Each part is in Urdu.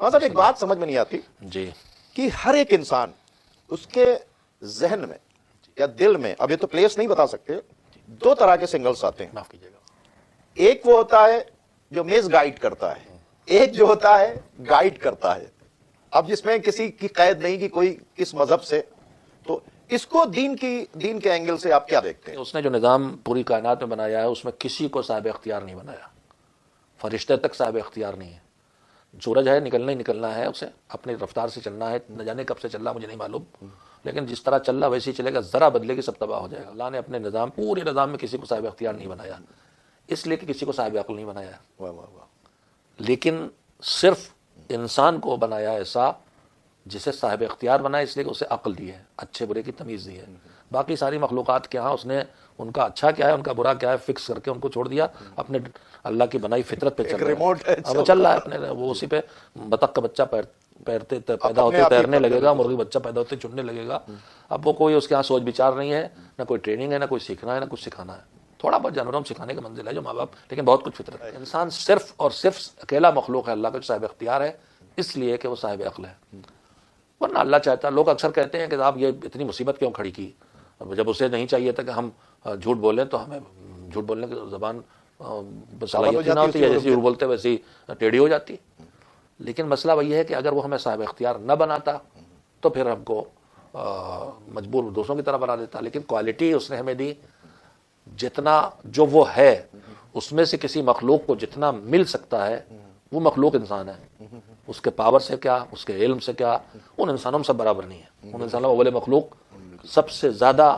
ہاں صاحب ایک بات سمجھ میں نہیں آتی جی کہ ہر ایک انسان اس کے ذہن میں یا دل میں، اب یہ تو پلیس نہیں بتا سکتے، دو طرح کے سنگلز آتے ہیں. معاف کیجیے گا. ایک وہ ہوتا ہے جو میز گائیڈ کرتا ہے، ایک جو ہوتا ہے گائیڈ کرتا ہے. اب جس میں کسی کی قید نہیں کہ کوئی کس مذہب سے، تو اس کو دین کے اینگل سے آپ کیا دیکھتے ہیں؟ اس نے جو نظام پوری کائنات میں بنایا ہے اس میں کسی کو صاحب اختیار نہیں بنایا. فرشتے تک صاحب اختیار نہیں ہے. سورج ہے، نکلنا ہی نکلنا ہے، اسے اپنی رفتار سے چلنا ہے. نہ جانے کب سے چل رہا مجھے نہیں معلوم، لیکن جس طرح چل رہا ویسے ہی چلے گا. ذرا بدلے گی سب تباہ ہو جائے گا. اللہ نے اپنے نظام، پورے نظام میں کسی کو صاحب اختیار نہیں بنایا، اس لیے کہ کسی کو صاحب عقل نہیں بنایا. واہ واہ واہ. لیکن صرف انسان کو بنایا ایسا جسے صاحب اختیار بنایا، اس لیے کہ اسے عقل دی ہے، اچھے برے کی تمیز دی ہے. باقی ساری مخلوقات کے ہاں اس نے ان کا اچھا کیا ہے ان کا برا کیا ہے فکس کر کے ان کو چھوڑ دیا. اپنے اللہ کی بنائی فطرت پہ چل رہا ریموٹ ہے، ہے، وہ چل رہا ہے اپنے، وہ اسی پہ. بطخ کا بچہ پیدا ہوتے تیرنے لگے گا، مرغی بچہ پیدا ہوتے چڑنے لگے گا. اب وہ کوئی اس کے ہاں سوچ بچار نہیں ہے، نہ کوئی ٹریننگ ہے، نہ کوئی سیکھنا ہے، نہ کچھ سکھانا ہے. تھوڑا بہت جانوروں میں سکھانے کا منزل ہے جو ماں باپ، لیکن بہت کچھ فطرت ہے. انسان صرف اور صرف اکیلا مخلوق ہے اللہ کا جو صاحب اختیار ہے، اس لیے کہ وہ صاحب عقل ہے. ورنہ اللہ چاہتا. لوگ اکثر کہتے ہیں کہ آپ یہ اتنی مصیبت کیوں کھڑی کی؟ جب اسے نہیں چاہیے تھا کہ ہم جھوٹ بولیں تو ہمیں جھوٹ بولنے کی زبان صلاحیت نہ ہوتی ہے، جیسے جھوٹ بولتے ویسی ٹیڑھی ہو جاتی. لیکن مسئلہ وہی ہے کہ اگر وہ ہمیں صاحب اختیار نہ بناتا تو پھر ہم کو مجبور دوسروں کی طرح بنا دیتا. لیکن کوالٹی اس نے ہمیں دی، جتنا جو وہ ہے اس میں سے کسی مخلوق کو جتنا مل سکتا ہے وہ مخلوق انسان ہے. اس کے پاور سے کیا، اس کے علم سے کیا، ان انسانوں میں سب برابر نہیں ہے. ان انسانوں میں اول مخلوق سب سے زیادہ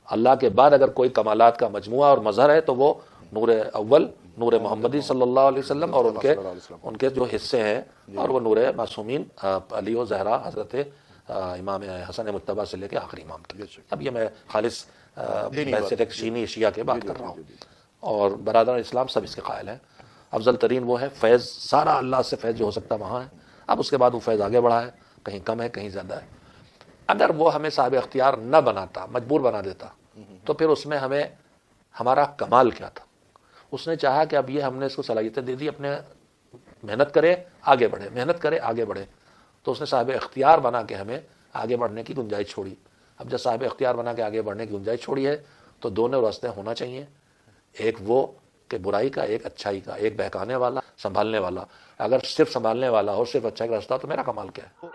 اللہ کے بعد اگر کوئی کمالات کا مجموعہ اور مظہر ہے تو وہ نور اول، نور محمدی صلی اللہ علیہ وسلم، اور ان کے جو حصے ہیں، اور وہ نور معصومین علی و زہرا حضرت امام حسن مجتبیٰ سے لے کے آخری امام تک. اب یہ میں خالص ایک شینی شیعہ کے بات کر رہا ہوں، اور برادران اسلام سب اس کے قائل ہیں. افضل ترین وہ ہے فیض، سارا اللہ سے فیض جو ہو سکتا وہاں ہے. اب اس کے بعد وہ فیض آگے بڑھا ہے، کہیں کم ہے کہیں زیادہ ہے. اگر وہ ہمیں صاحب اختیار نہ بناتا، مجبور بنا دیتا، تو پھر اس میں ہمیں ہمارا کمال کیا تھا؟ اس نے چاہا کہ اب یہ ہم نے اس کو صلاحیتیں دے دی، اپنے محنت کرے آگے بڑھے، محنت کرے آگے بڑھے. تو اس نے صاحب اختیار بنا کے ہمیں آگے بڑھنے کی گنجائش چھوڑی. اب جب صاحب اختیار بنا کے آگے بڑھنے کی گنجائش چھوڑی ہے تو دونوں راستے ہونا چاہیے. ایک وہ کہ برائی کا، ایک اچھائی کا، ایک بہکانے والا، سنبھالنے والا. اگر صرف سنبھالنے والا ہو، صرف اچھائی کا راستہ، تو میرا کمال کیا ہے؟